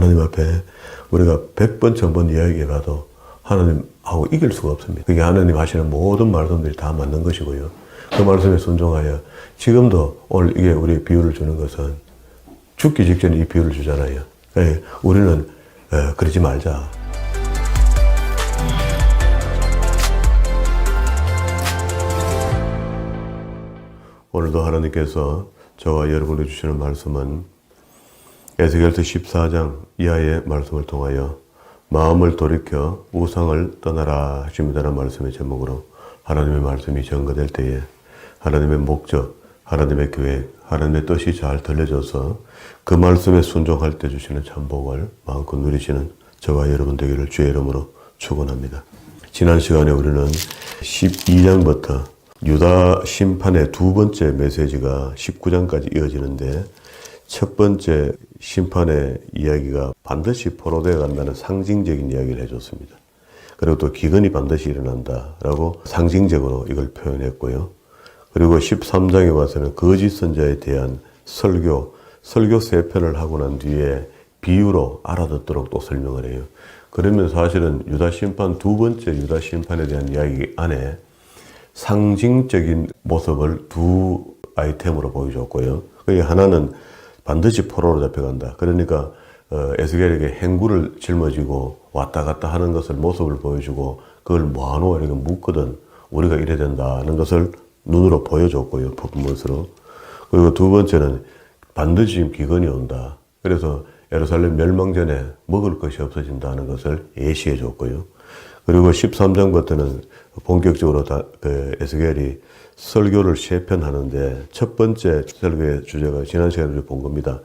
하나님 앞에 우리가 100번, 1000번 이야기해봐도 하나님하고 이길 수가 없습니다. 그게 하나님 하시는 모든 말씀들이 다 맞는 것이고요. 그 말씀에 순종하여 지금도 오늘 이게 우리 비유를 주는 것은 죽기 직전에 이 비유를 주잖아요. 우리는 그러지 말자. 오늘도 하나님께서 저와 여러분을 주시는 말씀은 에스겔서 14장 이하의 말씀을 통하여 마음을 돌이켜 우상을 떠나라 하십니다라는 말씀의 제목으로 하나님의 말씀이 전거될 때에 하나님의 목적, 하나님의 계획, 하나님의 뜻이 잘 들려져서 그 말씀에 순종할 때 주시는 참복을 마음껏 누리시는 저와 여러분 되기를 주의 이름으로 축원합니다. 지난 시간에 우리는 12장부터 유다 심판의 두 번째 메시지가 19장까지 이어지는데 첫 번째 심판의 이야기가 반드시 포로되어 간다는 상징적인 이야기를 해줬습니다. 그리고 또 기근이 반드시 일어난다라고 상징적으로 이걸 표현했고요. 그리고 13장에 와서는 거짓 선자에 대한 설교 3편을 하고 난 뒤에 비유로 알아듣도록 또 설명을 해요. 그러면 사실은 유다 심판 두 번째 유다 심판에 대한 이야기 안에 상징적인 모습을 두 아이템으로 보여줬고요. 그게 하나는 반드시 포로로 잡혀간다. 그러니까 에스겔에게 행구를 짊어지고 왔다 갔다 하는 것을 모습을 보여주고 그걸 뭐하노 이렇게 묻거든 우리가 이래야 된다는 것을 눈으로 보여줬고요. 퍼포먼스로. 그리고 두 번째는 반드시 기근이 온다. 그래서 예루살렘 멸망 전에 먹을 것이 없어진다는 것을 예시해 줬고요. 그리고 13장부터는 본격적으로 에스겔이 설교를 3편 하는데 첫 번째 설교의 주제가 지난 시간에 우리 본 겁니다.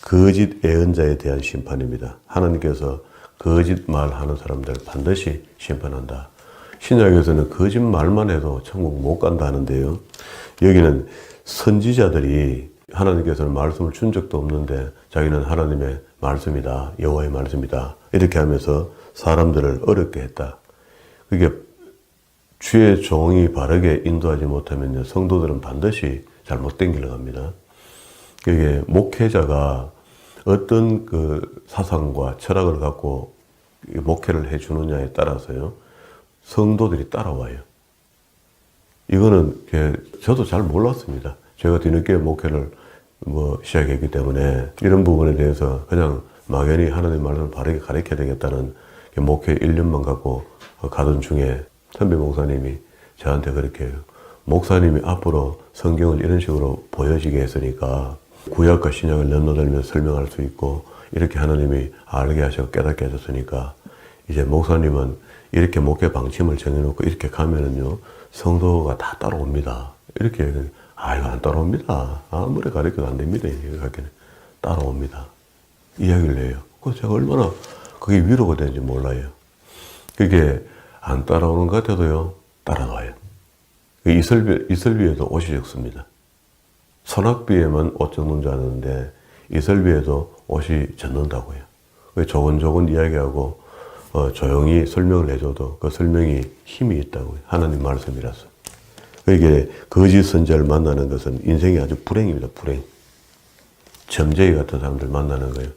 거짓 예언자에 대한 심판입니다. 하나님께서 거짓말 하는 사람들 반드시 심판한다. 신약에서는 거짓말만 해도 천국 못 간다 하는데요. 여기는 선지자들이 하나님께서는 말씀을 준 적도 없는데 자기는 하나님의 말씀이다. 여호와의 말씀이다. 이렇게 하면서 사람들을 어렵게 했다. 그게 주의 종이 바르게 인도하지 못하면 성도들은 반드시 잘못된 길로 갑니다. 그게 목회자가 어떤 그 사상과 철학을 갖고 목회를 해주느냐에 따라서요. 성도들이 따라와요. 이거는 저도 잘 몰랐습니다. 제가 뒤늦게 목회를 시작했기 때문에 이런 부분에 대해서 그냥 막연히 하나님 말씀을 바르게 가르쳐야 되겠다는 목회 1년만 갖고 가던 중에 선배 목사님이 저한테 그렇게 해요. 목사님이 앞으로 성경을 이런 식으로 보여지게 했으니까 구약과 신약을 넘나들면서 설명할 수 있고 이렇게 하나님이 알게 하시고 깨닫게 하셨으니까 이제 목사님은 이렇게 목회 방침을 정해놓고 이렇게 가면은요 성도가 다 따라옵니다. 이렇게 이거 안 따라옵니다. 아무리 가르쳐도 안 됩니다. 이렇게 따라옵니다. 이야기를 해요. 그래서 제가 얼마나 그게 위로가 되는지 몰라요. 그게 안 따라오는 것 같아도요 따라와요. 이설비에도 옷이 적습니다. 선악비에만 옷 적는 줄 아는데 이설비에도 옷이 젖는다고요. 조곤조곤 이야기하고 조용히 설명을 해줘도 그 설명이 힘이 있다고요. 하나님 말씀이라서. 이게 거짓 선자를 만나는 것은 인생이 아주 불행입니다. 불행. 점쟁이 같은 사람들 만나는 거예요.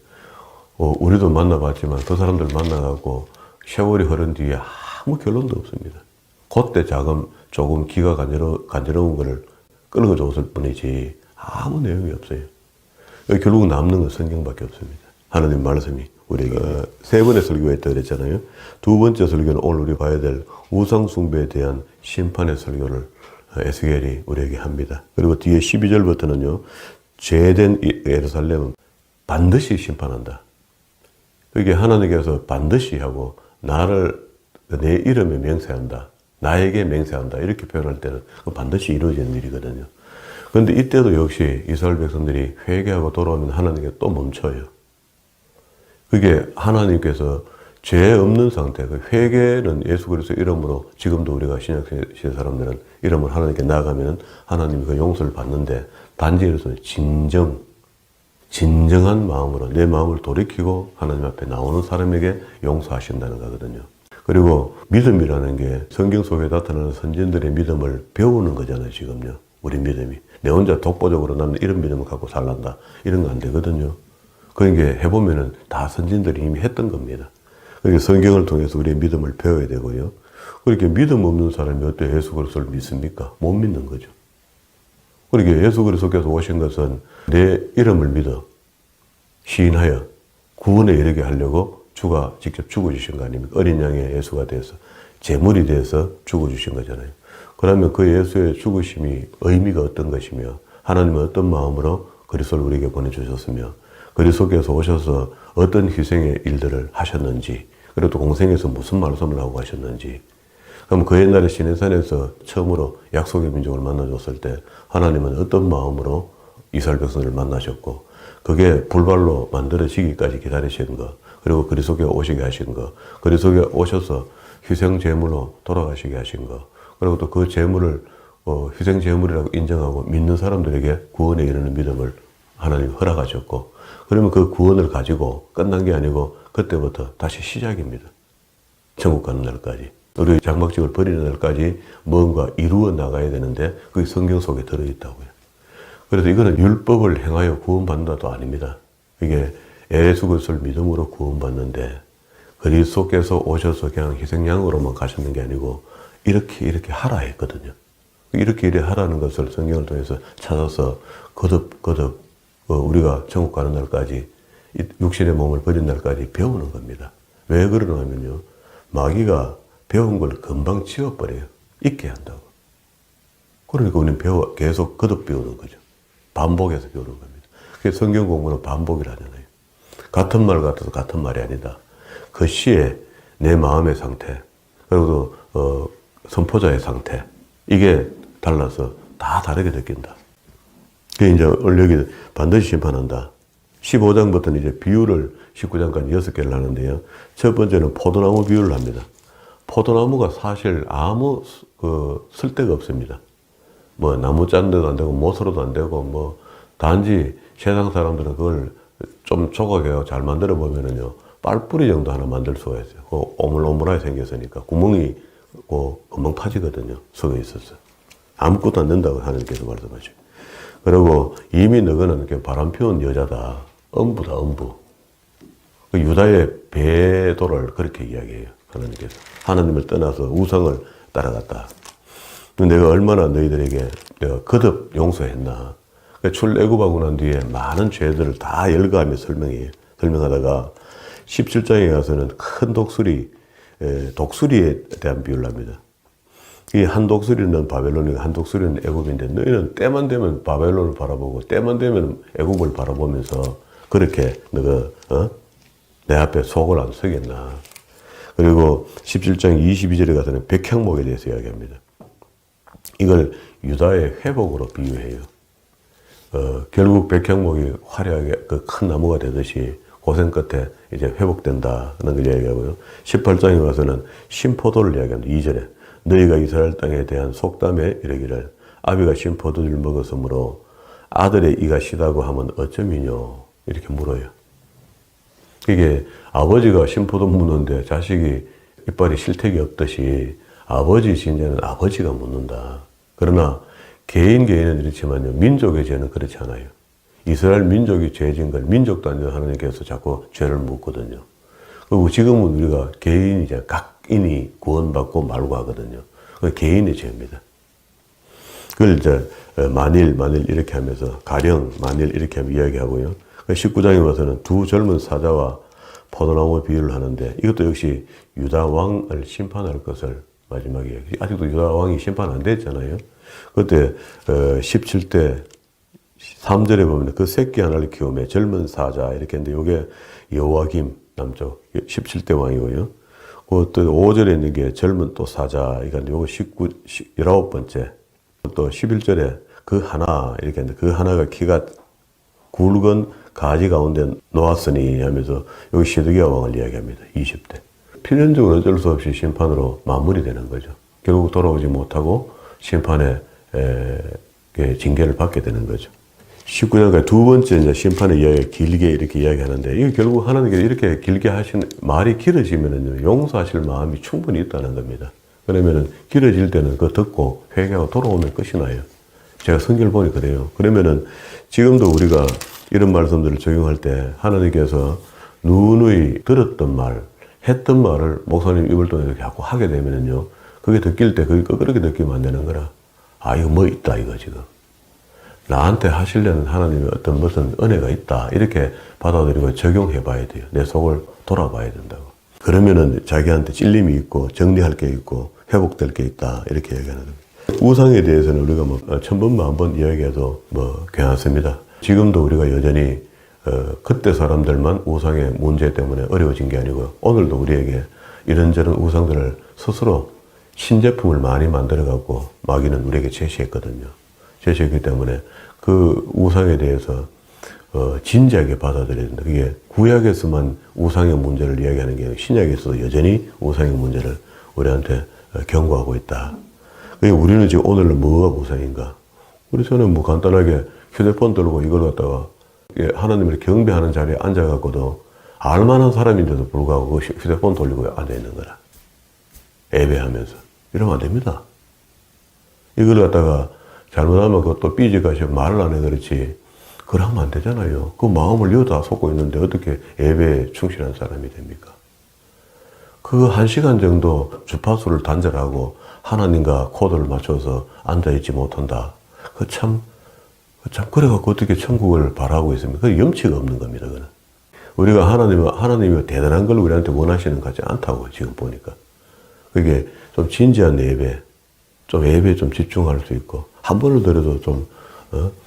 우리도 만나봤지만 그 사람들 만나갖고 세월이 흐른 뒤에 아무 결론도 없습니다. 그때 조금 기가 간지러운 거를 끌어줬을 뿐이지 아무 내용이 없어요. 결국 남는 건 성경밖에 없습니다. 하나님 말씀이 우리에게 3번의 설교했다 그랬잖아요. 두 번째 설교는 오늘 우리 봐야 될 우상 숭배에 대한 심판의 설교를 에스겔이 우리에게 합니다. 그리고 뒤에 12절부터는요. 죄된 예루살렘은 반드시 심판한다. 그게 하나님께서 반드시 하고 내 이름에 맹세한다. 나에게 맹세한다. 이렇게 표현할 때는 반드시 이루어지는 일이거든요. 그런데 이때도 역시 이스라엘 백성들이 회개하고 돌아오면 하나님께 또 멈춰요. 그게 하나님께서 죄 없는 상태, 그 회개는 예수 그리스도 이름으로 지금도 우리가 신약시대 사람들은 이름을 하나님께 나아가면 하나님이 그 용서를 받는데 단지 이래서 진정한 마음으로 내 마음을 돌이키고 하나님 앞에 나오는 사람에게 용서하신다는 거거든요. 그리고 믿음이라는 게 성경 속에 나타나는 선진들의 믿음을 배우는 거잖아요, 지금요. 우리 믿음이. 내 혼자 독보적으로 나는 이런 믿음을 갖고 살란다. 이런 거 안 되거든요. 그런 게 해보면은 다 선진들이 이미 했던 겁니다. 그러니까 성경을 통해서 우리의 믿음을 배워야 되고요. 그렇게 믿음 없는 사람이 어떻게 예수 그리스도를 믿습니까? 못 믿는 거죠. 그러니까 예수 그리스도께서 오신 것은 내 이름을 믿어 시인하여 구원에 이르게 하려고 주가 직접 죽어주신 거 아닙니까? 어린 양의 예수가 돼서 제물이 돼서 죽어주신 거잖아요. 그러면 그 예수의 죽으심이 의미가 어떤 것이며 하나님은 어떤 마음으로 그리스도를 우리에게 보내주셨으며 그리스도께서 오셔서 어떤 희생의 일들을 하셨는지 그리고 또 공생에서 무슨 말씀을 하고 하셨는지 그럼 그 옛날에 시내산에서 처음으로 약속의 민족을 만나줬을 때 하나님은 어떤 마음으로 이스라엘 백성을 만나셨고 그게 불발로 만들어지기까지 기다리신 것 그리고 그리스도께 오시게 하신 것 그리스도께 오셔서 희생 제물로 돌아가시게 하신 것 그리고 또 그 제물을 희생 제물이라고 인정하고 믿는 사람들에게 구원에 이르는 믿음을 하나님 허락하셨고 그러면 그 구원을 가지고 끝난 게 아니고 그때부터 다시 시작입니다. 천국 가는 날까지 우리 장막집을 버리는 날까지 뭔가 이루어 나가야 되는데 그게 성경 속에 들어있다고요. 그래서 이거는 율법을 행하여 구원받는다도 아닙니다. 이게 예수 그리스도를 믿음으로 구원받는데 그리스도께서 오셔서 그냥 희생양으로만 가셨는 게 아니고 이렇게 하라 했거든요. 이렇게 하라는 것을 성경을 통해서 찾아서 거듭 우리가 천국 가는 날까지 육신의 몸을 버린 날까지 배우는 겁니다. 왜 그러냐면요. 마귀가 배운 걸 금방 지워버려요. 잊게 한다고. 그러니까 우리는 계속 거듭 배우는 거죠. 반복해서 배우는 겁니다. 그래서 성경 공부는 반복이라잖아요. 같은 말 같아도 같은 말이 아니다. 그 시에 내 마음의 상태, 그리고 선포자의 상태, 이게 달라서 다 다르게 느낀다. 그게 이제 여기 반드시 심판한다. 15장부터는 이제 비유를 19장까지 6개를 하는데요. 첫 번째는 포도나무 비유를 합니다. 포도나무가 사실 아무 쓸데가 없습니다. 뭐 나무 짠 데도 안 되고 못으로도 안 되고 뭐 단지 세상 사람들은 그걸 좀 조각해서 잘 만들어 보면은요 빨뿌리 정도 하나 만들 수가 있어요. 오물오물하게 생겼으니까 구멍이 금방 파지거든요. 속에 있어서 아무것도 안 된다고 하나님께서 말씀하시고 그리고 이미 너는 바람 피운 여자다. 엄부다 엄부. 유다의 배도를 그렇게 이야기해요. 하나님께서 하나님을 떠나서 우상을 따라갔다. 내가 얼마나 너희들에게 내가 거듭 용서했나. 출애굽하고 난 뒤에 많은 죄들을 다 열거하며 설명하다가 17장에 가서는 큰 독수리에 대한 비유를 합니다. 이 한 독수리는 바벨론이고 한 독수리는 애굽인데 너희는 때만 되면 바벨론을 바라보고 때만 되면 애굽을 바라보면서 그렇게 너가 내 앞에 속을 안 쓰겠나. 그리고 17장 22절에 가서는 백향목에 대해서 이야기합니다. 이걸 유다의 회복으로 비유해요. 결국 백향목이 화려하게 그 큰 나무가 되듯이 고생 끝에 이제 회복된다는 걸 이야기하고요. 18장에 가서는 신포도를 이야기합니다. 2절에 너희가 이스라엘 땅에 대한 속담에 이르기를 아비가 신포도를 먹었으므로 아들의 이가 시다고 하면 어쩌미뇨 이렇게 물어요. 이게 아버지가 신포도 묻는데 자식이 이빨이 실택이 없듯이 아버지 진죄는 아버지가 묻는다. 그러나 개인은 이렇지만요. 민족의 죄는 그렇지 않아요. 이스라엘 민족이 죄진 걸 민족도 아니라 하나님께서 자꾸 죄를 묻거든요. 그리고 지금은 우리가 개인이자 각인이 구원받고 말고 하거든요. 그 개인의 죄입니다. 그걸 이제 만일 이렇게 하면서 가령 만일 이렇게 하면 이야기하고요. 19장에 와서는 두 젊은 사자와 포도나무 비유를 하는데 이것도 역시 유다 왕을 심판할 것을 마지막에 이야기. 아직도 유다 왕이 심판 안 됐잖아요. 그때 17대 3절에 보면 그 새끼 하나를 키우며 젊은 사자 이렇게 했는데 이게 여호와김 남쪽 17대 왕이고요. 또 5절에 있는 게 젊은 또 사자 이거 요거 19번째 또 11절에 그 하나 이렇게 했는데 그 하나가 키가 굵은 가지 가운데 놓았으니 하면서 여기 시드기야 왕을 이야기합니다. 20대. 필연적으로 어쩔 수 없이 심판으로 마무리되는 거죠. 결국 돌아오지 못하고 심판의 징계를 받게 되는 거죠. 19장까지 두 번째 이제 심판의 이야기 길게 이렇게 이야기하는데 이게 결국 하나님께서 이렇게 길게 하신 말이 길어지면은 용서하실 마음이 충분히 있다는 겁니다. 그러면은 길어질 때는 그거 듣고 회개하고 돌아오면 끝이 나요. 제가 성경을 보니 그래요. 그러면은 지금도 우리가 이런 말씀들을 적용할 때 하나님께서 누누이 들었던 말, 했던 말을 목사님 입을 통해서 자꾸 하게 되면은요, 그게 느낄 때 그게 그렇게 느끼면 안 되는 거라. 아, 이거 뭐 있다, 이거 지금. 나한테 하시려는 하나님의 어떤 무슨 은혜가 있다. 이렇게 받아들이고 적용해 봐야 돼요. 내 속을 돌아봐야 된다고. 그러면은 자기한테 찔림이 있고 정리할 게 있고 회복될 게 있다. 이렇게 얘기하는 겁니다. 우상에 대해서는 우리가 뭐 1000번, 10,000번 이야기해도 뭐 괜찮습니다. 지금도 우리가 여전히 그때 사람들만 우상의 문제 때문에 어려워진 게 아니고요. 오늘도 우리에게 이런저런 우상들을 스스로 신제품을 많이 만들어갖고 마귀는 우리에게 제시했거든요. 제시했기 때문에 그 우상에 대해서 진지하게 받아들여야 된다. 그게 구약에서만 우상의 문제를 이야기하는 게 아니라 신약에서도 여전히 우상의 문제를 우리한테 경고하고 있다. 그게 우리는 지금 오늘은 뭐가 우상인가? 우리 저는 뭐 간단하게 휴대폰 들고 이걸 갖다가 하나님을 경배하는 자리에 앉아갖고도 알만한 사람인데도 불구하고 휴대폰 돌리고 앉아있는 거라. 예배하면서. 이러면 안 됩니다. 이걸 갖다가 잘못하면 그것도 삐져가시고 말을 안 해 그렇지. 그러면 안 되잖아요. 그 마음을 여다 쏟고 있는데 어떻게 예배에 충실한 사람이 됩니까? 그 1시간 정도 주파수를 단절하고 하나님과 코드를 맞춰서 앉아있지 못한다. 참, 그래갖고 어떻게 천국을 바라고 있습니까? 그 염치가 없는 겁니다, 그는. 우리가 하나님이 대단한 걸 우리한테 원하시는 것 같지 않다고, 지금 보니까. 그게 좀 진지한 예배, 좀 예배에 좀 집중할 수 있고, 한 번을 들어도 좀,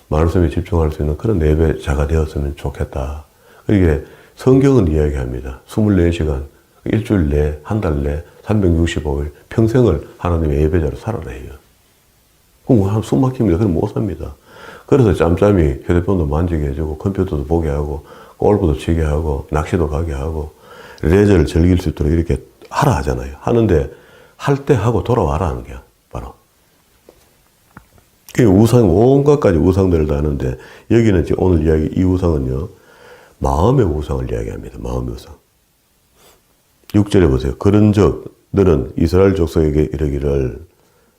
말씀에 집중할 수 있는 그런 예배자가 되었으면 좋겠다. 이게 성경은 이야기합니다. 24시간, 일주일 내, 한 달 내, 365일, 평생을 하나님의 예배자로 살아라 해요. 그럼 숨 막힙니다. 그럼 못 삽니다. 그래서 짬짬이 휴대폰도 만지게 해주고, 컴퓨터도 보게 하고, 골프도 치게 하고, 낚시도 가게 하고, 레저를 즐길 수 있도록 이렇게 하라 하잖아요. 하는데, 할 때 하고 돌아와라 하는 게 바로. 그 우상, 온갖 가지 우상들을 다 하는데, 여기는 지금 오늘 이야기, 이 우상은요, 마음의 우상을 이야기합니다. 마음의 우상. 6절에 보세요. 그런즉 너는 이스라엘 족속에게 이르기를,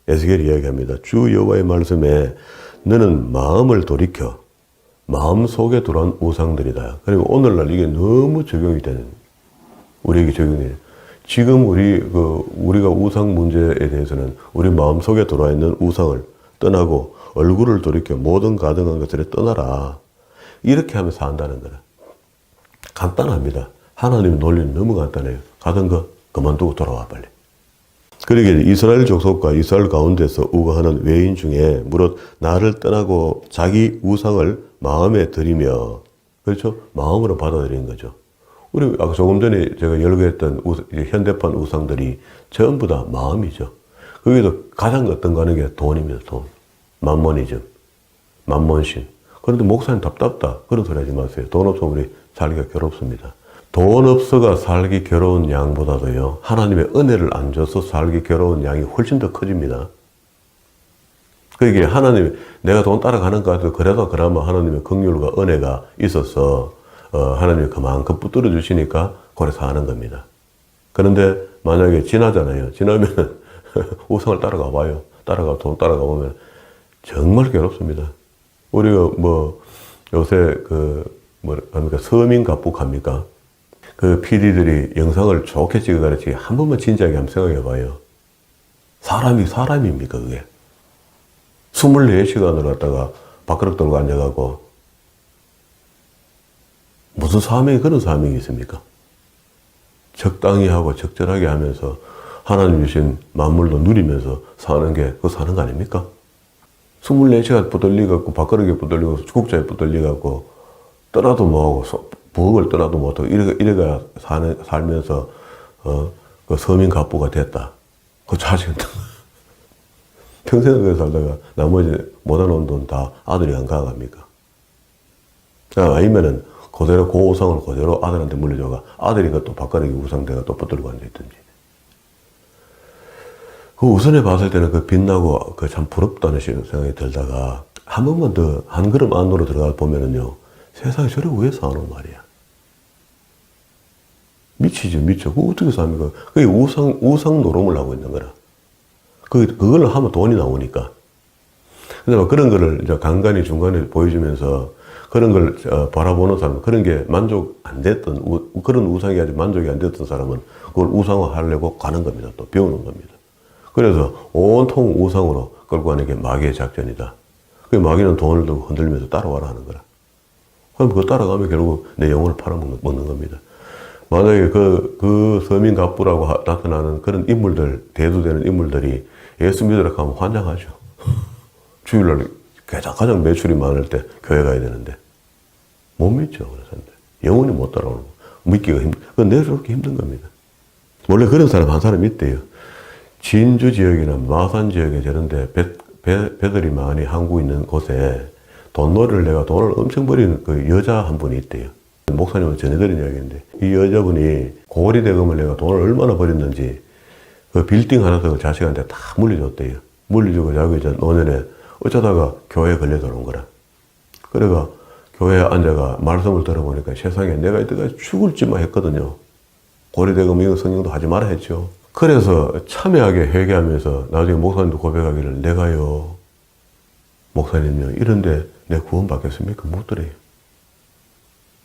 에스겔이 이야기합니다. 주 여호와의 말씀에 너는 마음을 돌이켜 마음 속에 들어온 우상들이다. 그리고 오늘날 이게 너무 적용이 되는, 우리에게 적용이 돼요. 지금 우리가 우상 문제에 대해서는 우리 마음 속에 들어와 있는 우상을 떠나고 얼굴을 돌이켜 모든 가증한 것들을 떠나라. 이렇게 하면서 한다는 거라. 간단합니다. 하나님의 논리는 너무 간단해요. 가던 거 그만두고 돌아와 빨리. 그러게 이스라엘 족속과 이스라엘 가운데서 우거하는 외인 중에 무릇 나를 떠나고 자기 우상을 마음에 들이며, 그렇죠? 마음으로 받아들이는 거죠. 우리 아까 조금 전에 제가 열거했던 현대판 우상들이 전부 다 마음이죠. 거기도 가장 어떤가 하는 게 돈입니다. 돈. 만몬이즘. 만몬신. 그런데 목사님 답답다. 그런 소리 하지 마세요. 돈 없으면 우리 살기가 괴롭습니다. 돈 없어가 살기 괴로운 양보다도요, 하나님의 은혜를 안 줘서 살기 괴로운 양이 훨씬 더 커집니다. 그게 하나님, 내가 돈 따라가는 것 같아도 그래도 그나마 하나님의 긍휼과 은혜가 있어서 하나님이 그만큼 붙들어 주시니까 그래 사는 겁니다. 그런데 만약에 지나잖아요. 지나면 우상을 따라가 봐요. 돈 따라가 보면 정말 괴롭습니다. 우리가 요새 서민 갑북합니까? 그 PD들이 영상을 좋게 찍어가지고 한 번만 진지하게 한번 생각해 봐요. 사람입니까, 그게? 24시간을 갖다가 밥그릇 들고 앉아가고, 무슨 그런 사명이 있습니까? 적당히 하고 적절하게 하면서 하나님 주신 만물도 누리면서 사는 게, 그거 사는 거 아닙니까? 24시간 붙들려갖고, 밥그릇에 붙들리고, 국자에 붙들려갖고, 떠나도 뭐하고, 부엌을 떠나도 못하고, 이래가 살면서, 그 서민 갑부가 됐다. 그 자식은 평생을 그렇게 살다가 나머지 못해놓은 돈 다 아들이 안 가갑니까? 아니면은 그대로 그 우상을 그대로 아들한테 물려줘가 아들이 그또 밥가락에 우상대가 또 붙들고 앉아있든지. 그 우선에 봤을 때는 그 빛나고 그 참 부럽다는 생각이 들다가 한 번만 더 한 걸음 안으로 들어가 보면은요, 세상에 저래 왜 사노 말이야. 미치죠, 미쳐. 그거 어떻게 삽니까? 그게 우상 노름을 하고 있는 거라. 그걸 하면 돈이 나오니까. 근데 막 그런 거를 이제 간간히 중간에 보여주면서 그런 걸 바라보는 사람, 그런 게 만족 안 됐던, 그런 우상이 아주 만족이 안 됐던 사람은 그걸 우상화 하려고 가는 겁니다. 또 배우는 겁니다. 그래서 온통 우상으로 끌고 가는 게 마귀의 작전이다. 그 마귀는 돈을 들고 흔들면서 따라와라 하는 거라. 그럼 그거 따라가면 결국 내 영혼을 팔아먹는 겁니다. 만약에 그 서민갑부라고 나타나는 그런 인물들, 대두되는 인물들이 예수 믿으라 하면 환장하죠. 주일날 가장 매출이 많을 때 교회 가야 되는데 못 믿죠. 그래서 영혼이 못 따라오는 거. 믿기가 그건 내서롭게 힘든 겁니다. 원래 그런 사람 한 사람 있대요. 진주 지역이나 마산 지역에 저런데 배들이 많이 항구 있는 곳에 돈놀이를 내가 돈을 엄청 버리는 그 여자 한 분이 있대요. 목사님은 전해드린 이야기인데 이 여자분이 고리 대금을 내가 돈을 얼마나 버렸는지 그 빌딩 하나 자식한테 다 물려줬대요. 물려주고 자기 이제 노년에 어쩌다가 교회에 걸려 들어온 거라. 그래가 교회에 앉아가 말씀을 들어보니까 세상에 내가 이때까지 죽을지만 했거든요. 고리 대금 이거 성경도 하지 마라 했죠. 그래서 참여하게 회개하면서 나중에 목사님도 고백하기를 내가요 목사님요 이런데 내 구원 받겠습니까? 못 드려요.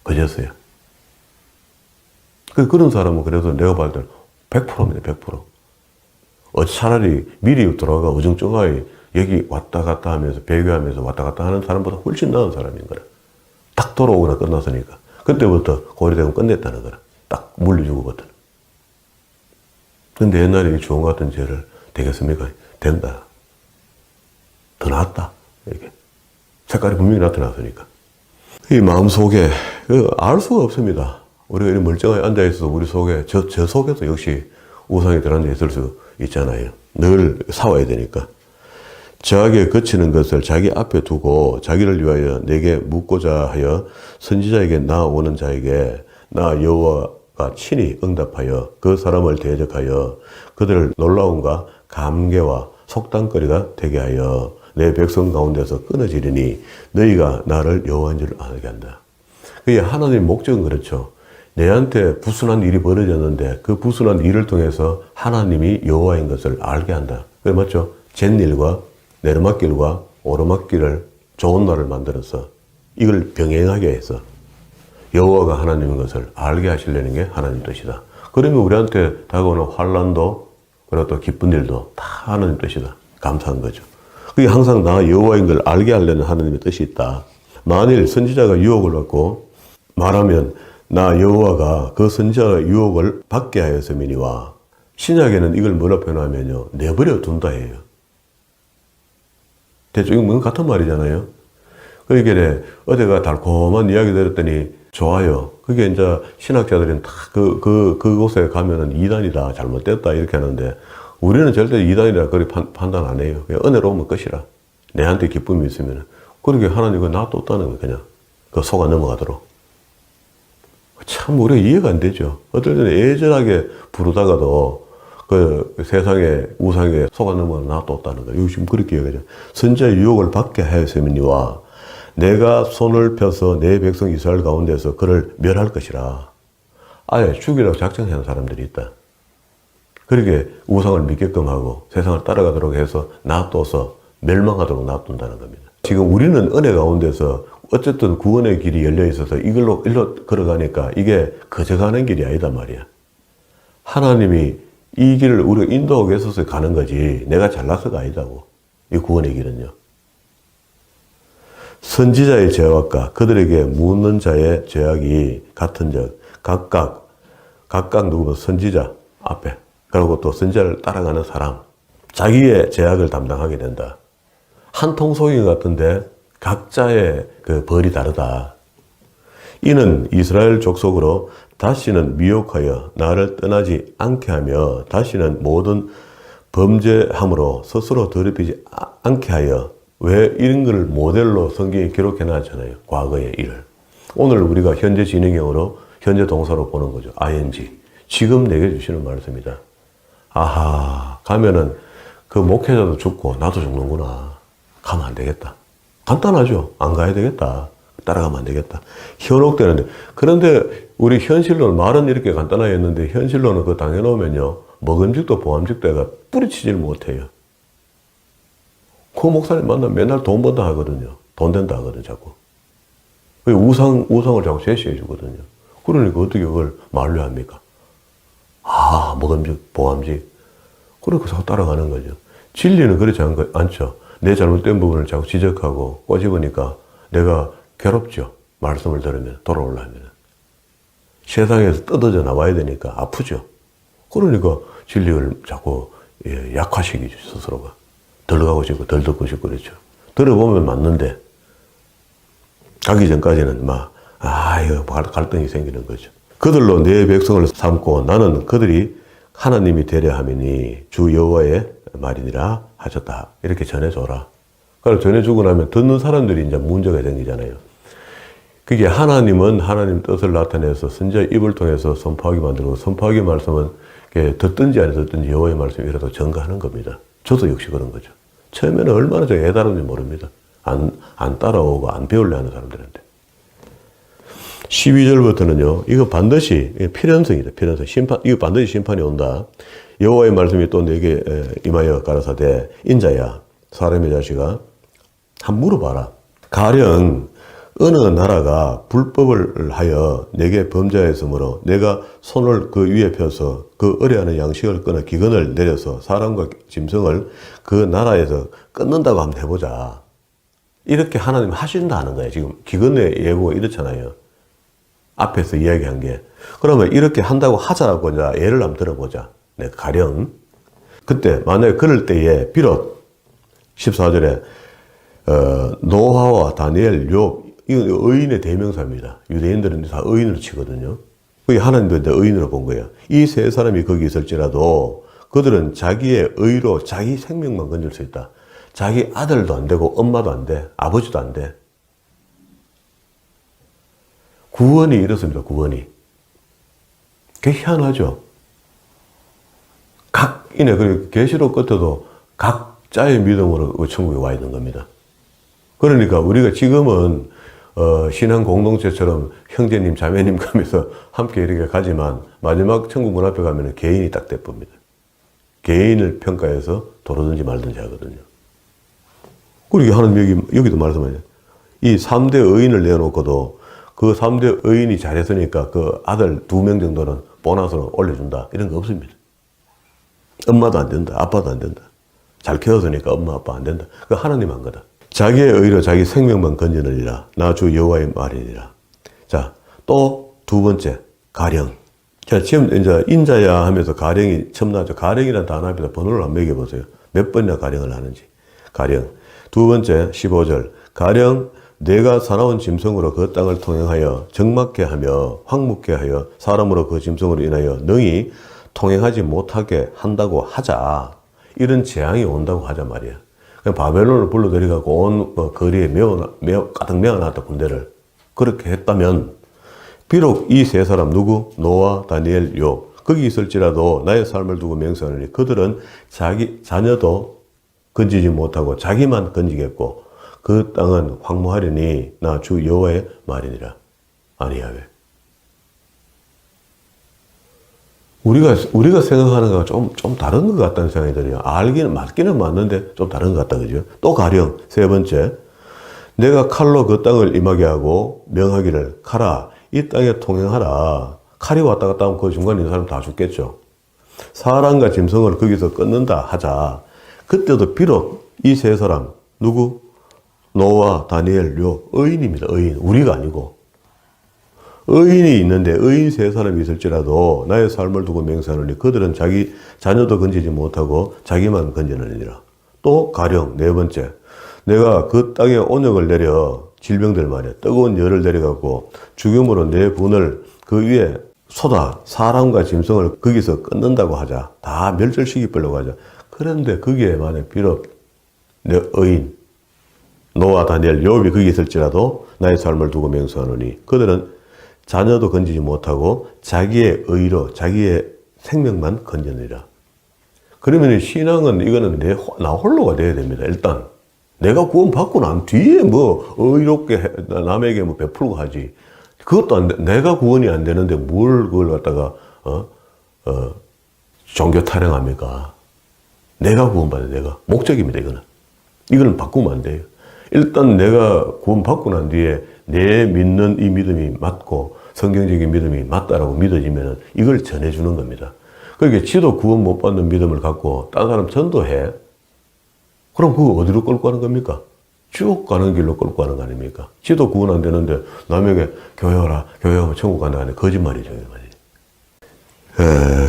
그제서야. 그런 사람은 그래도 내가 봤을 때는 100%입니다. 100%. 차라리 미리 들어가 어정쩡하게 여기 왔다 갔다 하면서 배교하면서 왔다 갔다 하는 사람보다 훨씬 나은 사람인 거라. 딱 돌아오거나 끝났으니까. 그때부터 고리대금 끝냈다는 거라. 딱 물려주고부터는. 근데 옛날에 이 주홍 같은 죄를 되겠습니까? 된다. 더 낫다. 이렇게. 색깔이 분명히 나타났으니까. 이 마음 속에, 알 수가 없습니다. 우리가 이렇게 멀쩡하게 앉아있어도 우리 속에, 저 속에도 역시 우상이 들어앉아 있을 수 있잖아요. 늘 싸워야 되니까. 저에게 거치는 것을 자기 앞에 두고 자기를 위하여 내게 묻고자 하여 선지자에게 나오는 자에게 나 여호와가 친히 응답하여 그 사람을 대적하여 그들을 놀라움과 감개와 속담거리가 되게 하여 내 백성 가운데서 끊어지리니 너희가 나를 여호와인 줄 알게 한다. 그게 하나님의 목적은 그렇죠. 내한테 불순한 일이 벌어졌는데 그 불순한 일을 통해서 하나님이 여호와인 것을 알게 한다. 그게 맞죠? 잿일과 내리막길과 오르막길을 좋은 날을 만들어서 이걸 병행하게 해서 여호와가 하나님인 것을 알게 하시려는 게 하나님 뜻이다. 그러면 우리한테 다가오는 환난도 그리고 또 기쁜 일도 다 하나님 뜻이다. 감사한 거죠. 그게 항상 나 여호와인 걸 알게 하려는 하나님의 뜻이 있다. 만일 선지자가 유혹을 받고 말하면 나 여호와가 그 선지자의 유혹을 받게 하였음이니와 신약에는 이걸 뭐라 표현하면요. 내버려 둔다 해요. 대충 이건 같은 말이잖아요. 그러니까 어제가 달콤한 이야기 들었더니 좋아요. 그게 이제 신학자들은 다 그곳에 가면은 이단이다, 잘못됐다 이렇게 하는데 우리는 절대 이단이라 그렇게 판단 안 해요. 그냥 은혜로우면 끝이라. 내한테 기쁨이 있으면. 그러게 하나님 그거 놔뒀다는 거예요, 그냥. 그 속아 넘어가도록. 참 우리가 이해가 안 되죠. 어떨 때는 애절하게 부르다가도 그 세상의 우상에 속아 넘어가 놔뒀다는 거예요. 지금 그렇게 얘기하죠. 선지자의 유혹을 받게 하였음이니와 내가 손을 펴서 내 백성 이스라엘 가운데서 그를 멸할 것이라. 아예 죽이라고 작정하는 사람들이 있다. 그렇게 우상을 믿게끔 하고 세상을 따라가도록 해서 놔둬서 멸망하도록 놔둔다는 겁니다. 지금 우리는 은혜 가운데서 어쨌든 구원의 길이 열려 있어서 일로 걸어가니까 이게 거저가는 길이 아니다 말이야. 하나님이 이 길을 우리가 인도하고 있어서 가는 거지 내가 잘나서가 아니다고. 이 구원의 길은요. 선지자의 죄악과 그들에게 묻는 자의 죄악이 같은즉 각각 누구보다 선지자 앞에 그리고 또 선지자를 따라가는 사람 자기의 죄악을 담당하게 된다. 한 통속인 것 같은데 각자의 그 벌이 다르다. 이는 이스라엘 족속으로 다시는 미혹하여 나를 떠나지 않게 하며 다시는 모든 범죄함으로 스스로 더럽히지 않게 하여 왜 이런 걸 모델로 성경에 기록해 놨잖아요. 과거의 일을. 오늘 우리가 현재 진행형으로 현재 동사로 보는 거죠. ing. 지금 내게 주시는 말씀이다. 아하, 가면은 그 목회자도 죽고 나도 죽는구나. 가면 안 되겠다. 간단하죠. 안 가야 되겠다. 따라가면 안 되겠다. 현혹되는데. 그런데 우리 현실로는 말은 이렇게 간단하게 했는데 현실로는 그거 당해놓으면요. 먹음직도 보암직도 애가 뿌리치질 못해요. 그 목사님 만나면 맨날 돈 번다 하거든요. 돈 된다 하거든요. 자꾸. 우상을 자꾸 제시해 주거든요. 그러니까 어떻게 그걸 말로 합니까? 먹음직, 보암직. 그러니까 자꾸 따라가는 거죠. 진리는 그렇지 않죠. 내 잘못된 부분을 자꾸 지적하고 꼬집으니까 내가 괴롭죠. 말씀을 들으면, 돌아오려면. 세상에서 뜯어져 나와야 되니까 아프죠. 그러니까 진리를 자꾸 약화시키죠, 스스로가. 덜 가고 싶고, 덜 듣고 싶고 그렇죠. 들어보면 맞는데, 가기 전까지는 이거 갈등이 생기는 거죠. 그들로 내 백성을 삼고 나는 그들이 하나님이 되려 함이니 주 여호와의 말이니라 하셨다. 이렇게 전해줘라. 그걸 전해주고 나면 듣는 사람들이 이제 문제가 생기잖아요. 그게 하나님은 하나님 뜻을 나타내서 선지자의 입을 통해서 선포하게 만들고 선포하기 말씀은 듣든지 안 듣든지 여호와의 말씀이라도 전가하는 겁니다. 저도 역시 그런 거죠. 처음에는 얼마나 제가 애다른지 모릅니다. 안 따라오고 안 배우려 하는 사람들한테. 12절부터는요, 이거 반드시 필연성이다. 필연성. 이거 반드시 심판이 온다. 여호와의 말씀이 또 내게 임하여 가라사대, 인자야, 사람의 자식아, 한번 물어봐라. 가령 어느 나라가 불법을 하여 내게 범죄하였으므로 내가 손을 그 위에 펴서 그 의뢰하는 양식을 끊어 기근을 내려서 사람과 짐승을 그 나라에서 끊는다고 한번 해보자. 이렇게 하나님 하신다는 거예요. 지금 기근의 예고가 이렇잖아요. 앞에서 이야기한 게. 그러면 이렇게 한다고 하자고 이제 예를 한번 들어보자. 네, 가령. 그때 만약에 그럴 때에 비록 14절에 노아와 다니엘, 욥, 이건 의인의 대명사입니다. 유대인들은 다 의인으로 치거든요. 그게 하나님도 이제 의인으로 본 거예요. 이 세 사람이 거기 있을지라도 그들은 자기의 의로 자기 생명만 건질 수 있다. 자기 아들도 안 되고 엄마도 안 돼. 아버지도 안 돼. 구원이 이렇습니다. 구원이. 그게 희한하죠. 그리고 계시록 끝에도 각자의 믿음으로 천국에 와 있는 겁니다. 그러니까 우리가 지금은 신앙 공동체처럼 형제님, 자매님 가면서 함께 이렇게 가지만 마지막 천국 문 앞에 가면 개인이 딱 대법입니다. 개인을 평가해서 도로든지 말든지 하거든요. 그리고 하나님 여기도 말씀하죠. 이 3대 의인을 내놓고도 그 3대 의인이 잘했으니까 그 아들 2명 정도는 보너스로 올려준다. 이런 거 없습니다. 엄마도 안 된다. 아빠도 안 된다. 잘 키웠으니까 엄마, 아빠 안 된다. 그 하나님 한 거다. 자기의 의로 자기 생명만 건지느니라. 나 주 여호와의 말이니라. 자, 또 두 번째, 가령. 자, 지금 이제 인자야 하면서 가령이 처음 나왔죠. 가령이라는 단어 앞에다 번호를 한번 매겨보세요. 몇 번이나 가령을 하는지. 가령. 두 번째, 15절. 가령 내가 사나운 짐승으로 그 땅을 통행하여 적막게 하며 황묵게 하여 사람으로 그 짐승으로 인하여 능히 통행하지 못하게 한다고 하자. 이런 재앙이 온다고 하자 말이야. 바벨론을 불러들여갖고 온 거리에 가득 메어놨다 군대를. 그렇게 했다면 비록 이 세 사람 누구? 노아, 다니엘, 욥 거기 있을지라도 나의 삶을 두고 맹세하느니 그들은 자기 자녀도 건지지 못하고 자기만 건지겠고 그 땅은 황무하리니 나 주 여호와의 말이니라. 아니야 왜? 우리가 생각하는 거가 좀 다른 것 같다는 생각이 들어요. 맞기는 맞는데 좀 다른 것 같다, 그죠? 또 가령, 세 번째. 내가 칼로 그 땅을 임하게 하고 명하기를, 칼아, 이 땅에 통행하라. 칼이 왔다 갔다 하면 그 중간에 있는 사람 다 죽겠죠. 사람과 짐승을 거기서 끊는다 하자. 그때도 비록 이 세 사람, 누구? 노아, 다니엘, 욥, 의인입니다, 의인. 우리가 아니고. 의인이 있는데 의인 세 사람이 있을지라도 나의 삶을 두고 맹세하노니 그들은 자기 자녀도 건지지 못하고 자기만 건지느니라. 또 가령 네 번째, 내가 그 땅에 온역을 내려 질병들 말이야. 뜨거운 열을 내려갖고 죽음으로 내 분을 그 위에 쏟아 사람과 짐승을 거기서 끊는다고 하자. 다 멸절시키려고 하자. 그런데 거기에 만약 비록 내 의인 노아, 다니엘, 욥이 거기 있을지라도 나의 삶을 두고 맹세하노니 그들은 자녀도 건지지 못하고 자기의 의로 자기의 생명만 건져내라. 그러면 신앙은 이거는 나 홀로가 돼야 됩니다. 일단 내가 구원받고 난 뒤에 의롭게 남에게 베풀고 하지. 그것도 안 돼. 내가 구원이 안 되는데 뭘 그걸 갖다가 종교 타령합니까? 내가 구원받아야 내가 목적입니다. 이거는 바꾸면 안 돼요. 일단 내가 구원받고 난 뒤에 내 믿는 이 믿음이 맞고 성경적인 믿음이 맞다라고 믿어지면 이걸 전해주는 겁니다. 그러니까 지도 구원 못 받는 믿음을 갖고 딴 사람 전도해. 그럼 그거 어디로 끌고 가는 겁니까? 지옥 가는 길로 끌고 가는 거 아닙니까? 지도 구원 안 되는데 남에게 교회 와라, 교회 오면 천국 간다 하는 거짓말이죠.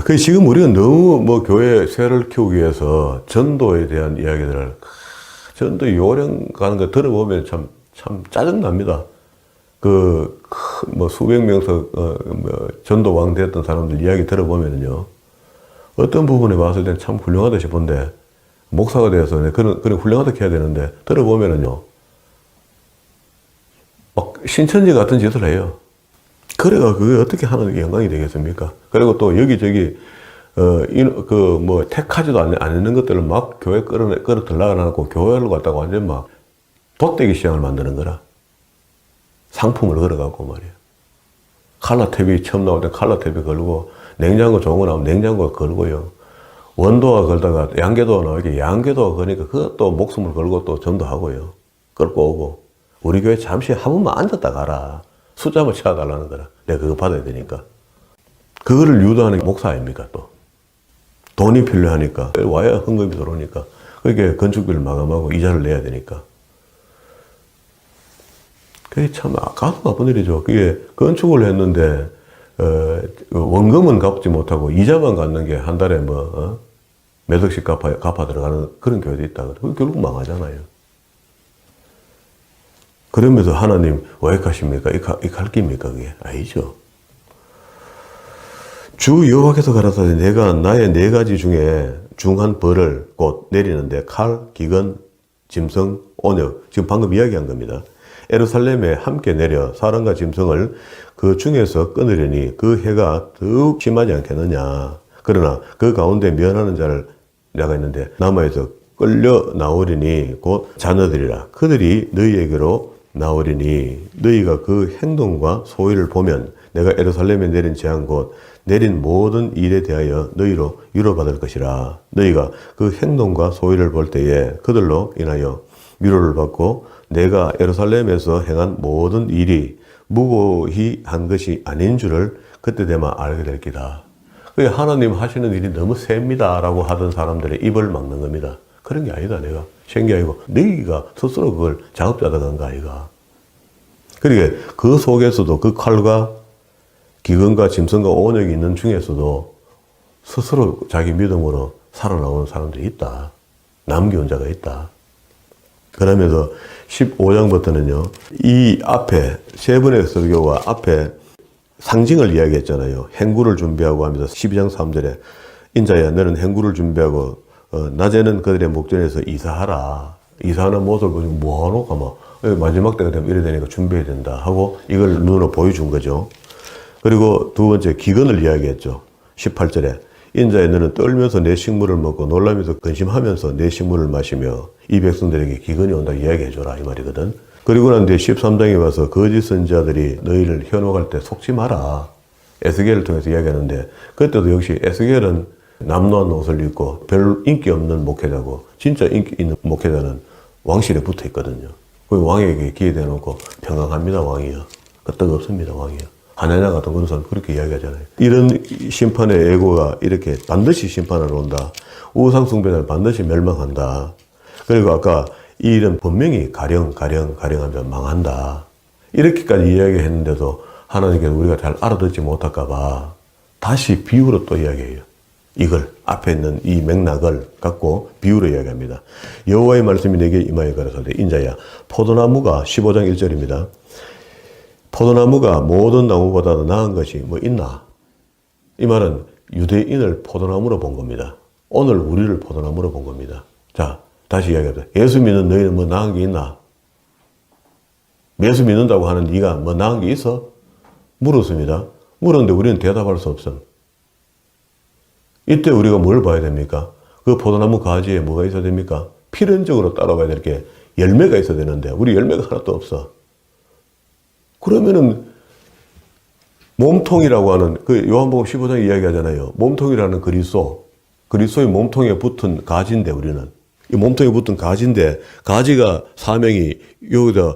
그 지금 우리가 너무 뭐 교회 쇠를 키우기 위해서 전도에 대한 이야기들을 전도 요령 가는 거 들어보면 참 짜증납니다. 뭐 수백 명석 전도왕 됐던 사람들 이야기 들어보면요. 어떤 부분에 봤을 땐 참 훌륭하다 싶은데 목사가 되어서 그런 훌륭하다 해야 되는데 들어보면은요. 막 신천지 같은 짓을 해요. 그래가 그게 어떻게 하는 영광이 되겠습니까? 그리고 또 여기저기 뭐 택하지도 않는 것들을 막 교회 끌어 들라가놓고 교회를 갖다가 완전 막 돗대기 시장을 만드는 거라. 상품을 걸어갖고 말이야. 칼라탭이 처음 나올 때 칼라탭이 걸고 냉장고 좋은 거 나오면 냉장고가 걸고요. 원도가 걸다가 양계도가 나오게 양계도가 거니까 그것도 목숨을 걸고 또 전도하고요. 끌고 오고 우리 교회 잠시 한 번만 앉았다 가라. 숫자만 채워달라는 거라. 내가 그거 받아야 되니까. 그거를 유도하는 게 목사 아닙니까 또. 돈이 필요하니까 와야 헌금이 들어오니까 그렇게 건축비를 마감하고 이자를 내야 되니까. 그게 참 가슴 아픈 일이죠. 그게 건축을 했는데 원금은 갚지 못하고 이자만 갚는 게 한 달에 몇 억씩 갚아 들어가는 그런 교회도 있다. 그게 결국 망하잖아요. 그러면서 하나님 왜 가십니까? 이갈 깁니까 그게? 아니죠. 주 여호와께서 가라사대 내가 나의 4가지 중에 중한 벌을 곧 내리는데 칼, 기근, 짐승, 온역 지금 방금 이야기한 겁니다. 예루살렘에 함께 내려 사람과 짐승을 그 중에서 끊으려니 그 해가 더욱 심하지 않겠느냐. 그러나 그 가운데 면하는 자를 내가 있는데 남아에서 끌려 나오리니 곧 자녀들이라. 그들이 너희에게로 나오리니 너희가 그 행동과 소위를 보면 내가 예루살렘에 내린 재앙 곧 내린 모든 일에 대하여 너희로 위로받을 것이라. 너희가 그 행동과 소위를 볼 때에 그들로 인하여 위로를 받고 내가 예루살렘에서 행한 모든 일이 무고히 한 것이 아닌 줄을 그때 되면 알게 될 기다. 하나님 하시는 일이 너무 셉니다 라고 하던 사람들의 입을 막는 겁니다. 그런 게 아니다. 내가 생기 아니고 너희가 스스로 그걸 작업자다간 거 아이가. 그러니까 그 속에서도 그 칼과 기근과 짐승과 온역이 있는 중에서도 스스로 자기 믿음으로 살아나오는 사람들이 있다. 남겨온 자가 있다. 그러면서 15장부터는요. 이 앞에 세 번의 설교와 앞에 상징을 이야기했잖아요. 행구를 준비하고 하면서 12장 3절에 인자야 너는 행구를 준비하고 낮에는 그들의 목전에서 이사하라. 이사하는 모습을 보시면 뭐하노? 가만 마지막 때가 되면 이래 되니까 준비해야 된다 하고 이걸 눈으로 보여준 거죠. 그리고 두 번째 기근을 이야기했죠. 18절에 인자야 너는 떨면서 내 식물을 먹고 놀라면서 근심하면서 내 식물을 마시며 이 백성들에게 기근이 온다 이야기해줘라 이 말이거든. 그리고 난 뒤에 13장에 와서 거짓 선지자들이 너희를 현혹할 때 속지 마라. 에스겔을 통해서 이야기하는데 그때도 역시 에스겔은 남노한 옷을 입고 별 인기 없는 목회자고 진짜 인기 있는 목회자는 왕실에 붙어 있거든요. 그 왕에게 기회 대놓고 평강합니다 왕이요. 끄떡 없습니다 왕이요. 하나냐 같은 그런 사람 그렇게 이야기하잖아요. 이런 심판의 예고가 이렇게 반드시 심판을 온다. 우상숭배자는 반드시 멸망한다. 그리고 아까 이 일은 분명히 가령하면 망한다. 이렇게까지 이야기했는데도 하나님께서 우리가 잘 알아듣지 못할까봐 다시 비유로 또 이야기해요. 이걸 앞에 있는 이 맥락을 갖고 비유로 이야기합니다. 여호와의 말씀이 내게 임하여 가라사대 인자야 포도나무가 15장 1절입니다. 포도나무가 모든 나무보다도 나은 것이 뭐 있나? 이 말은 유대인을 포도나무로 본 겁니다. 오늘 우리를 포도나무로 본 겁니다. 자, 다시 이야기합니다. 예수 믿는 너희는 뭐 나은 게 있나? 예수 믿는다고 하는 네가 뭐 나은 게 있어? 물었습니다. 물었는데 우리는 대답할 수 없음. 이때 우리가 뭘 봐야 됩니까? 그 포도나무 가지에 뭐가 있어야 됩니까? 필연적으로 따라와야 될 게 열매가 있어야 되는데 우리 열매가 하나도 없어. 그러면은 몸통이라고 하는 그 요한복음 15장 이야기하잖아요. 몸통이라는 그리스도의 몸통에 붙은 가지인데 우리는 이 몸통에 붙은 가지인데 가지가 사명이 여기다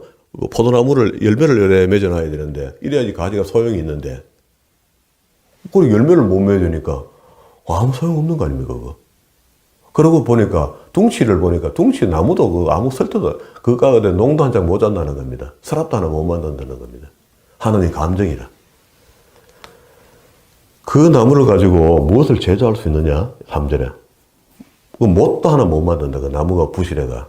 포도나무를 열매를 열에 맺어놔야 되는데 이래야지 가지가 소용이 있는데 그리고 열매를 못 맺으니까 아무 소용없는 거 아닙니까 그거. 그러고 보니까 둥치를 보니까 둥치 나무도 그 아무 쓸데도 그가 농도 한 장 못 잔다는 겁니다. 서랍도 하나 못 만든다는 겁니다. 하나님 감정이라. 그 나무를 가지고 무엇을 제조할 수 있느냐? 3절에. 그 못도 하나 못 만든다. 그 나무가 부실해가.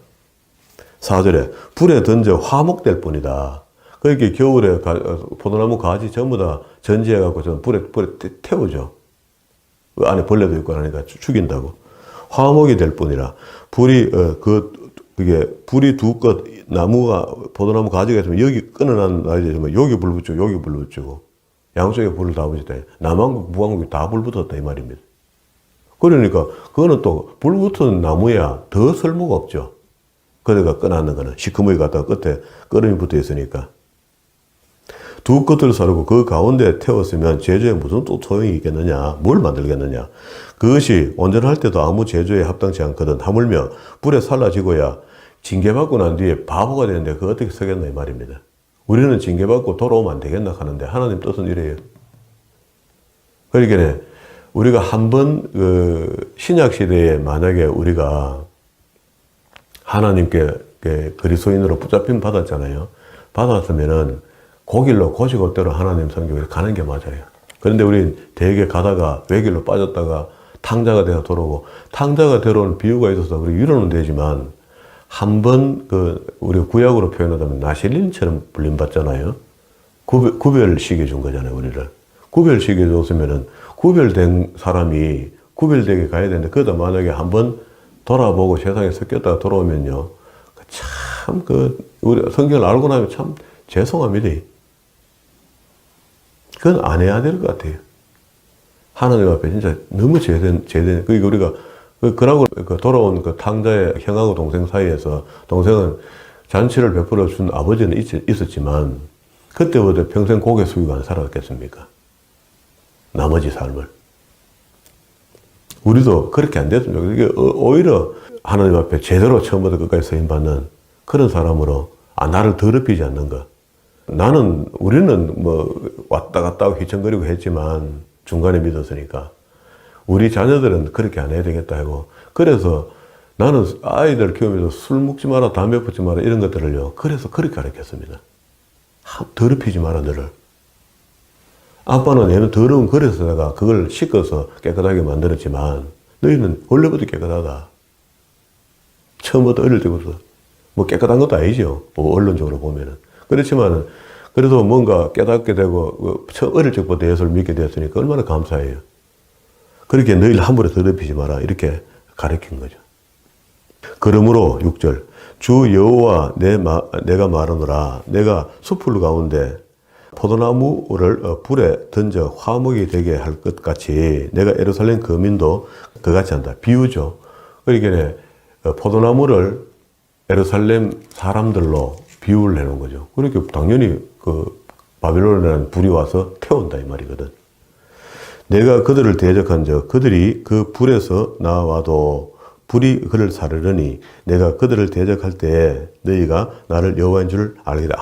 4절에 불에 던져 화목될 뿐이다. 그렇게 겨울에 포도나무 가지 전부 다 전지해갖고 좀 불에 태우죠. 그 안에 벌레도 있고 하니까 죽인다고. 화목이 될 뿐이라. 그게 불이 두 껏 나무가 포도나무 가지가 있으면 여기 끊어놨는데 여기 불 붙이고 여기 불 붙이고 양쪽에 불을 다 붙였다. 남한국 북한국이 다 불 붙었다 이 말입니다. 그러니까 그거는 또 불 붙은 나무야 더 쓸모가 없죠. 그래가 꺼놨는 거는 시커멓게 갖다가 끝에 끄름이 붙어 있으니까. 두 끝을 사르고 그 가운데 태웠으면 제조에 무슨 또 소용이 있겠느냐, 뭘 만들겠느냐. 그것이 온전할 때도 아무 제조에 합당치 않거든. 하물며 불에 살라지고야 징계받고 난 뒤에 바보가 되는데 그거 어떻게 쓰겠나 이 말입니다. 우리는 징계받고 돌아오면 안 되겠나 하는데 하나님 뜻은 이래요. 그러니까 우리가 한번 신약 시대에 만약에 우리가 하나님께 그리스도인으로 붙잡힘 받았잖아요. 받았으면은 고길로 고시골대로 하나님 선교에 가는 게 맞아요. 그런데 우린 대개 가다가 외길로 빠졌다가 탕자가 되어 돌아오고 탕자가 들어오는 비유가 있어서 우리 위로는 되지만 한번 우리가 구약으로 표현하자면 나실린처럼 불림받잖아요. 구별시켜 준 거잖아요, 우리를. 구별시켜 줬으면은 구별된 사람이 구별되게 가야 되는데 그러다 만약에 한번 돌아보고 세상에 섞였다가 돌아오면요. 참 우리 성경을 알고 나면 참 죄송합니다. 그건 안 해야 될 것 같아요. 하나님 앞에 진짜 너무 제된, 그러니까 우리가, 그러고 돌아온 그 탕자의 형하고 동생 사이에서 동생은 잔치를 베풀어 준 아버지는 있었지만, 그때부터 평생 고개 숙이고 안 살았겠습니까? 나머지 삶을. 우리도 그렇게 안 됐으면 좋겠어요. 이게 오히려 하나님 앞에 제대로 처음부터 끝까지 서임받는 그런 사람으로, 나를 더럽히지 않는 것. 우리는 왔다 갔다 하고 휘청거리고 했지만 중간에 믿었으니까 우리 자녀들은 그렇게 안 해야 되겠다 하고 그래서 나는 아이들 키우면서 술 먹지 마라, 담배 피우지 마라 이런 것들을요. 그래서 그렇게 가르쳤습니다. 더럽히지 마라 너를. 아빠는 얘는 더러운 그래서 내가 그걸 씻어서 깨끗하게 만들었지만 너희는 원래부터 깨끗하다. 처음부터 어릴 때부터. 깨끗한 것도 아니죠. 언론적으로 보면은. 그렇지만은, 그래도 뭔가 깨닫게 되고, 어릴 적부터 예수를 믿게 되었으니까 얼마나 감사해요. 그렇게 너희를 함부로 더럽히지 마라. 이렇게 가르친 거죠. 그러므로 6절. 주 여호와 내가 말하노라. 내가 숲풀 가운데 포도나무를 불에 던져 화목이 되게 할 것 같이 내가 예루살렘 거민도 그같이 한다. 비유죠. 그러니까 포도나무를 예루살렘 사람들로 비유를 해놓은 거죠. 그러니까 당연히 바빌론이라는 불이 와서 태운다 이 말이거든. 내가 그들을 대적한 적 그들이 그 불에서 나와도 불이 그를 사르르니 내가 그들을 대적할 때에 너희가 나를 여호와인 줄 알리라.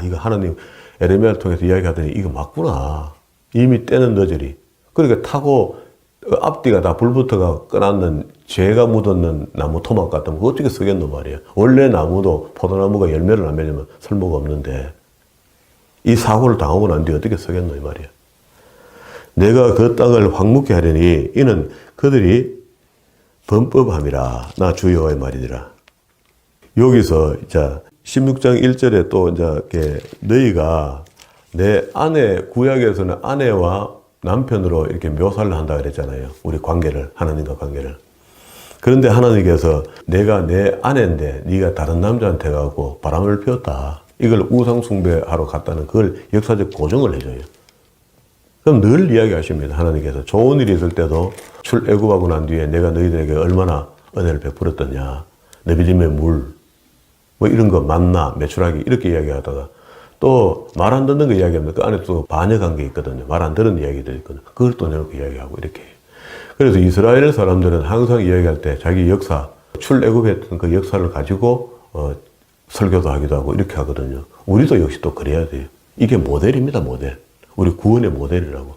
이거 하나님 에레미야를 통해서 이야기하더니 이거 맞구나. 이미 때는 너저리. 그러니까 타고 앞뒤가 다 불부터가 꺼놨는 죄가 묻었는 나무 토막 같으면 그거 어떻게 쓰겠노 말이야. 원래 나무도 포도나무가 열매를 안 맺으면 쓸모가 없는데 이 사고를 당하고 난 뒤에 어떻게 쓰겠노 이 말이야. 내가 그 땅을 황무케 하려니 이는 그들이 범법함이라. 나 주 여호와의 말이니라. 여기서 이제 16장 1절에 또 이제 너희가 내 아내, 구약에서는 아내와 남편으로 이렇게 묘사를 한다 그랬잖아요. 우리 관계를, 하나님과 관계를. 그런데 하나님께서 내가 내 아내인데 네가 다른 남자한테 가고 바람을 피웠다. 이걸 우상숭배하러 갔다는 그걸 역사적 고정을 해줘요. 그럼 늘 이야기하십니다. 하나님께서 좋은 일이 있을 때도 출애굽하고 난 뒤에 내가 너희들에게 얼마나 은혜를 베풀었더냐. 너비짐의 물, 이런 거 만나, 메추라기 이렇게 이야기하다가 또 말 안 듣는 거 이야기하면 그 안에 또 반역한 게 있거든요. 말 안 듣는 이야기들이 있거든요. 그걸 또 내놓고 이야기하고 이렇게 해요. 그래서 이스라엘 사람들은 항상 이야기할 때 자기 역사, 출애굽했던 그 역사를 가지고 설교도 하기도 하고 이렇게 하거든요. 우리도 역시 또 그래야 돼요. 이게 모델입니다, 모델. 우리 구원의 모델이라고.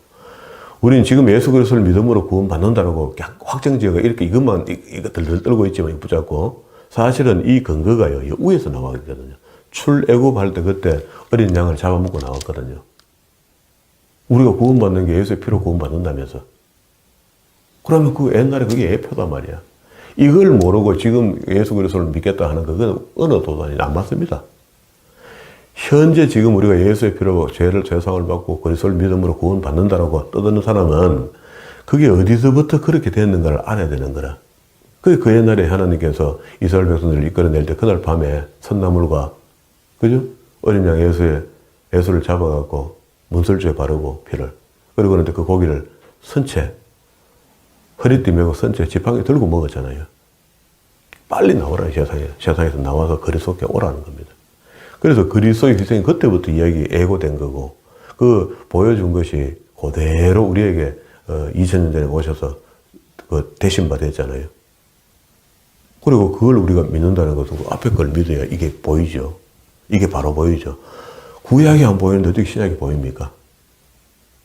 우리는 지금 예수 그리스도를 믿음으로 구원받는다라고 확정지어가 이렇게 이것들 떨고 있지만 붙잡고 사실은 이 근거가요, 이 위에서 나왔거든요. 출애굽할 때 그때 어린 양을 잡아먹고 나왔거든요. 우리가 구원받는 게 예수의 피로 구원받는다면서. 그러면 그 옛날에 그게 예표단 말이야. 이걸 모르고 지금 예수 그리스도를 믿겠다 하는 그건 어느 도단이 안 맞습니다. 현재 지금 우리가 예수의 피로 죄상을 받고 그리스도를 믿음으로 구원받는다라고 떠드는 사람은 그게 어디서부터 그렇게 됐는가를 알아야 되는 거라. 그 옛날에 하나님께서 이스라엘 백성들을 이끌어낼 때 그날 밤에 선나물과 그죠? 어린 양 예수를 잡아갖고 문설주에 바르고 피를 그리고 그런데 그 고기를 선체 허리띠 메고 선체 지팡이 들고 먹었잖아요. 빨리 나오라 세상에서 나와서 그리스도께 오라는 겁니다. 그래서 그리스도의 희생이 그때부터 이야기 예고된 거고 그 보여준 것이 그대로 우리에게 2000년 전에 오셔서 그 대신 받았잖아요. 그리고 그걸 우리가 믿는다는 것은 그 앞에 걸 믿어야 이게 보이죠. 이게 바로 보이죠. 구약이 안 보이는데 어떻게 신약이 보입니까?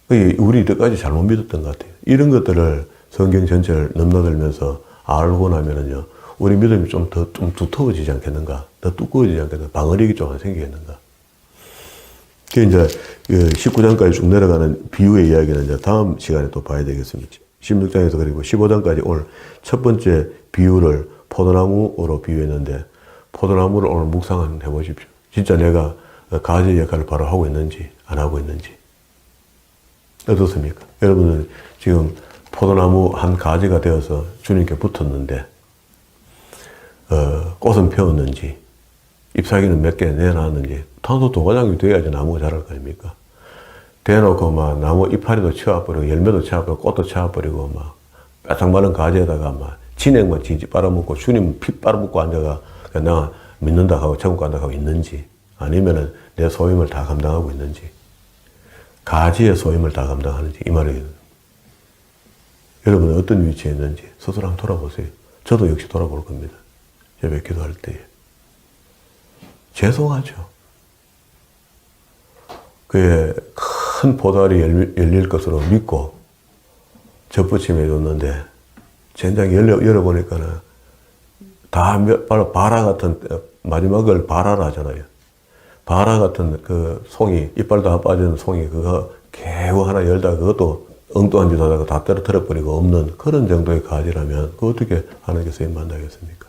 우리 이때까지 잘못 믿었던 것 같아요. 이런 것들을 성경 전체를 넘나들면서 알고 나면은요, 우리 믿음이 좀 두터워지지 않겠는가? 더 두꺼워지지 않겠는가? 방어력이 좀 안 생기겠는가? 그 이제 19장까지 쭉 내려가는 비유의 이야기는 이제 다음 시간에 또 봐야 되겠습니다. 16장에서 그리고 15장까지 오늘 첫 번째 비유를 포도나무로 비유했는데, 포도나무를 오늘 묵상 한번 해보십시오. 진짜 내가 가지 역할을 바로 하고 있는지, 안 하고 있는지. 어떻습니까? 여러분은 지금 포도나무 한 가지가 되어서 주님께 붙었는데, 꽃은 피었는지, 잎사귀는 몇 개 내놨는지, 탄소 도가장이 돼야지 나무가 자랄 거 아닙니까? 대놓고 막 나무 이파리도 치워버리고, 열매도 치워버리고, 꽃도 치워버리고, 막, 빼딱 마른 가지에다가 막, 진액만 지지 빨아먹고, 주님 피 빨아먹고 앉아가, 내가 믿는다 하고, 천국 간다 하고 있는지, 아니면은 내 소임을 다 감당하고 있는지, 가지의 소임을 다 감당하는지, 이 말이에요. 여러분은 어떤 위치에 있는지 스스로 한번 돌아보세요. 저도 역시 돌아볼 겁니다. 예배 기도할 때에. 죄송하죠. 그의 큰 보달이 열릴 것으로 믿고 접붙임해 줬는데, 젠장 열어보니까는 다 바라 같은, 마지막을 바라라 하잖아요. 바라 같은 그 송이, 이빨 다 빠지는 송이, 그거 개우 하나 열다가 그것도 엉뚱한 짓 하다가 다 떨어뜨려버리고 없는 그런 정도의 가지라면, 그 어떻게 하나님께 쓰임 받나겠습니까?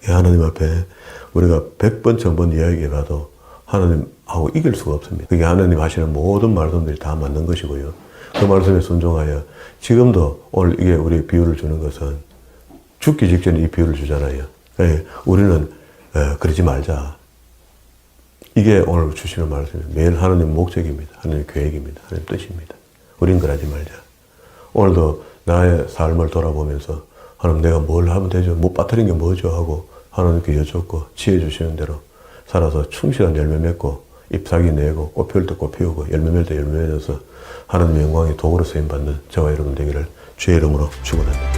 하나님 앞에 우리가 100번, 1000번 이야기해봐도 하나님하고 이길 수가 없습니다. 그게 하나님 하시는 모든 말씀들이 다 맞는 것이고요. 그 말씀에 순종하여 지금도 오늘 이게 우리 비유를 주는 것은 죽기 직전에 이 비유를 주잖아요. 우리는 그러지 말자. 이게 오늘 주시는 말씀입니다. 매일 하나님 목적입니다. 하나님 계획입니다. 하나님 뜻입니다. 우린 그러지 말자. 오늘도 나의 삶을 돌아보면서 하나님 내가 뭘 하면 되죠? 못 빠뜨린 게 뭐죠? 하고 하나님께 여쭙고 지혜 주시는 대로 살아서 충실한 열매 맺고 잎사귀 내고 꽃 피울 때 꽃 피우고 열매 맺을 때 열매 맺어서 하나님의 영광의 도구로 쓰임받는 저와 여러분 되기를 주의 이름으로 축원합니다.